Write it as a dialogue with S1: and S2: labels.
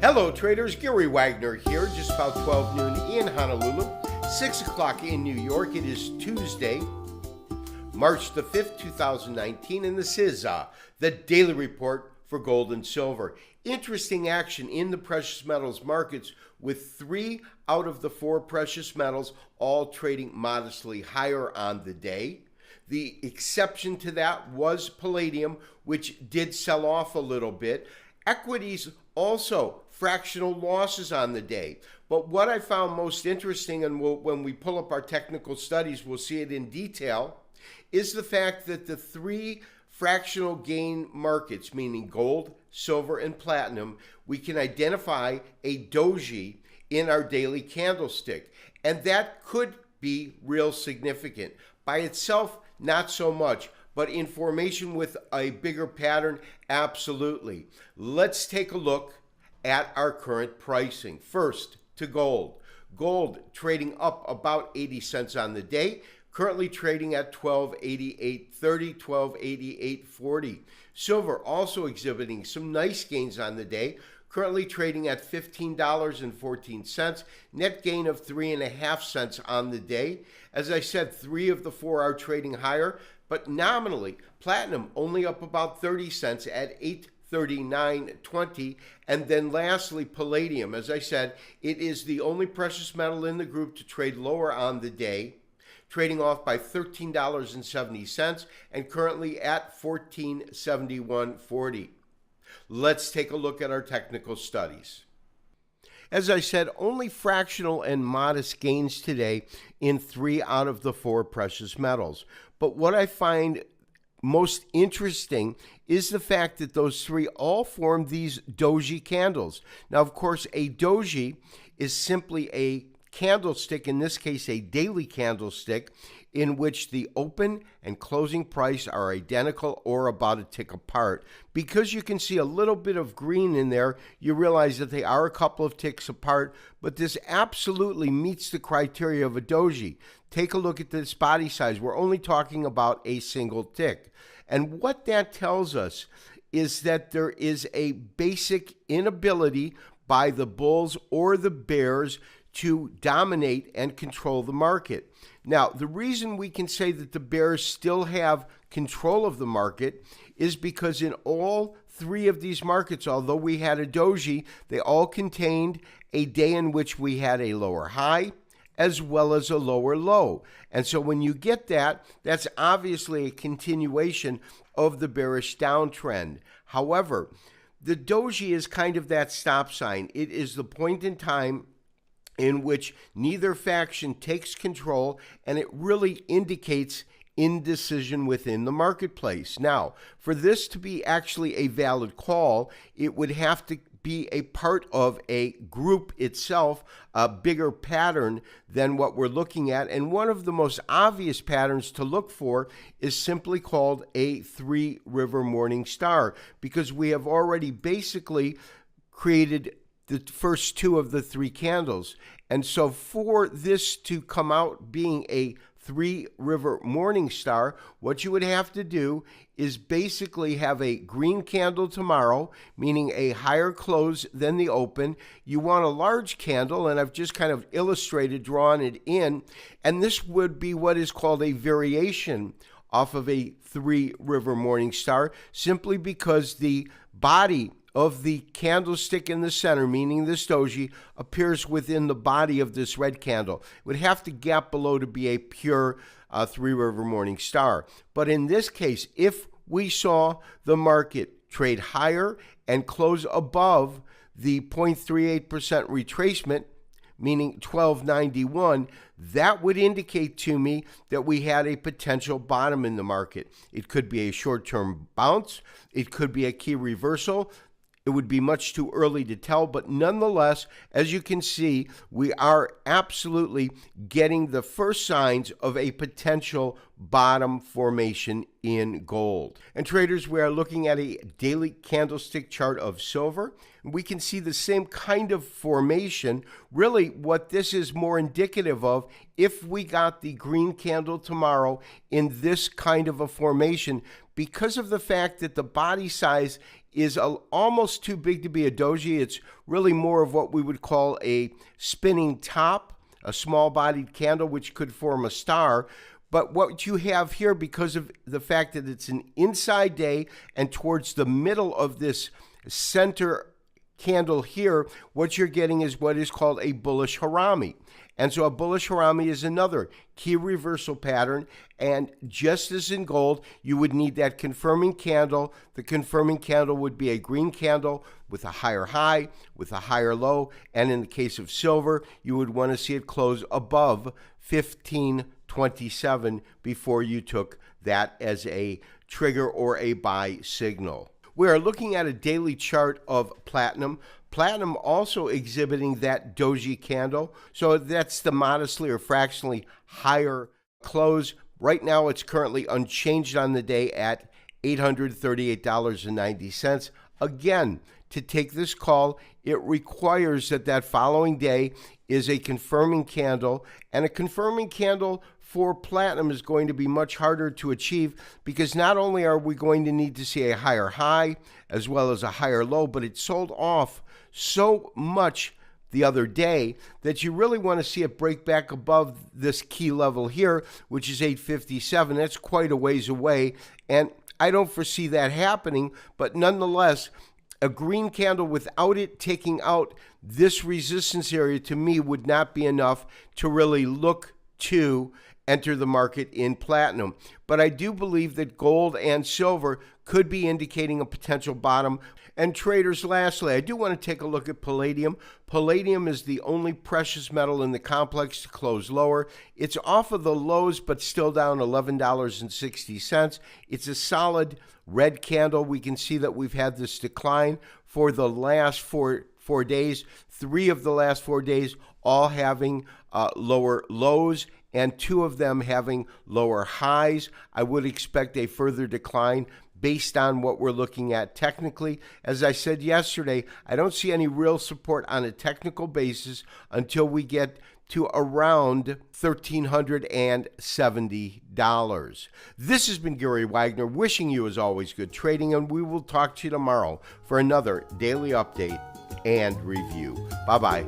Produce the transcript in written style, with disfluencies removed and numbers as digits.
S1: Hello traders, Gary Wagner here, just about 12 noon in Honolulu, 6 o'clock in New York. It is Tuesday, March the 5th, 2019, and this is the Daily Report for Gold and Silver. Interesting action in the precious metals markets with 3 out of the 4 precious metals all trading modestly higher on the day. The exception to that was Palladium, which did sell off a little bit. Equities also fractional losses on the day. But what I found most interesting, and when we pull up our technical studies, we'll see it in detail, is the fact that the 3 fractional gain markets, meaning gold, silver, and platinum, we can identify a Doji in our daily candlestick. And that could be real significant. By itself, not so much. But in formation with a bigger pattern, absolutely. Let's take a look at our current pricing. First, to gold. Gold trading up about 80 cents on the day, currently trading at $12.8830, $12.8840. Silver also exhibiting some nice gains on the day, currently trading at $15.14, net gain of 3.5 cents on the day. As I said, 3 of the 4 are trading higher, but nominally, platinum only up about 30 cents at $839.20. And then lastly, palladium. As I said, it is the only precious metal in the group to trade lower on the day, trading off by $13.70 and currently at $1471.40. Let's take a look at our technical studies. As I said, only fractional and modest gains today in 3 out of the 4 precious metals. But what I find most interesting is the fact that those 3 all form these Doji candles. Now, of course, a Doji is simply a candlestick, in this case a daily candlestick, in which the open and closing price are identical or about a tick apart. Because you can see a little bit of green in there, you realize that they are a couple of ticks apart, but this absolutely meets the criteria of a Doji. Take a look at this body size. We're only talking about a single tick. And what that tells us is that there is a basic inability by the bulls or the bears to dominate and control the market. Now, the reason we can say that the bears still have control of the market is because in all 3 of these markets, although we had a Doji, they all contained a day in which we had a lower high as well as a lower low. And so when you get that, that's obviously a continuation of the bearish downtrend. However, the Doji is kind of that stop sign. It is the point in time in which neither faction takes control, and it really indicates indecision within the marketplace. Now, for this to be actually a valid call, it would have to be a part of a group itself, a bigger pattern than what we're looking at. And one of the most obvious patterns to look for is simply called a 3-river morning star, because we have already basically created the first 2 of the 3 candles. And so for this to come out being a 3-river morning star, what you would have to do is basically have a green candle tomorrow, meaning a higher close than the open. You want a large candle, and I've just kind of illustrated, drawn it in, and this would be what is called a variation off of a 3-river morning star, simply because the body of the candlestick in the center, meaning this Doji, appears within the body of this red candle. It would have to gap below to be a pure 3-river morning star. But in this case, if we saw the market trade higher and close above the 0.38% retracement, meaning 1291, that would indicate to me that we had a potential bottom in the market. It could be a short-term bounce. It could be a key reversal. It would be much too early to tell, but nonetheless, as you can see, we are absolutely getting the first signs of a potential bottom formation in gold. And traders, we are looking at a daily candlestick chart of silver. We can see the same kind of formation. Really, what this is more indicative of, if we got the green candle tomorrow in this kind of a formation, because of the fact that the body size is almost too big to be a doji, it's really more of what we would call a spinning top, a small-bodied candle, which could form a star. But what you have here, because of the fact that it's an inside day and towards the middle of this center candle here, what you're getting is what is called a bullish harami. And so a bullish harami is another key reversal pattern. And just as in gold, you would need that confirming candle. The confirming candle would be a green candle with a higher high, with a higher low. And in the case of silver, you would want to see it close above 1527 before you took that as a trigger or a buy signal. We are looking at a daily chart of platinum. Platinum also exhibiting that doji candle. So that's the modestly or fractionally higher close. Right now, it's currently unchanged on the day at $838.90. Again, to take this call, it requires that following day is a confirming candle, and a confirming candle for platinum is going to be much harder to achieve, because not only are we going to need to see a higher high as well as a higher low, but it sold off so much the other day that you really want to see it break back above this key level here, which is 857. That's quite a ways away, and I don't foresee that happening, but nonetheless, a green candle without it taking out this resistance area, to me, would not be enough to really look to enter the market in platinum. But I do believe that gold and silver could be indicating a potential bottom. And traders, lastly, I do want to take a look at palladium. Palladium is the only precious metal in the complex to close lower. It's off of the lows, but still down $11.60. It's a solid red candle. We can see that we've had this decline for the last four days. 3 of the last 4 days all having lower lows, and 2 of them having lower highs. I would expect a further decline based on what we're looking at technically. As I said yesterday, I don't see any real support on a technical basis until we get to around $1,370. This has been Gary Wagner, wishing you, as always, good trading, and we will talk to you tomorrow for another daily update and review. Bye-bye.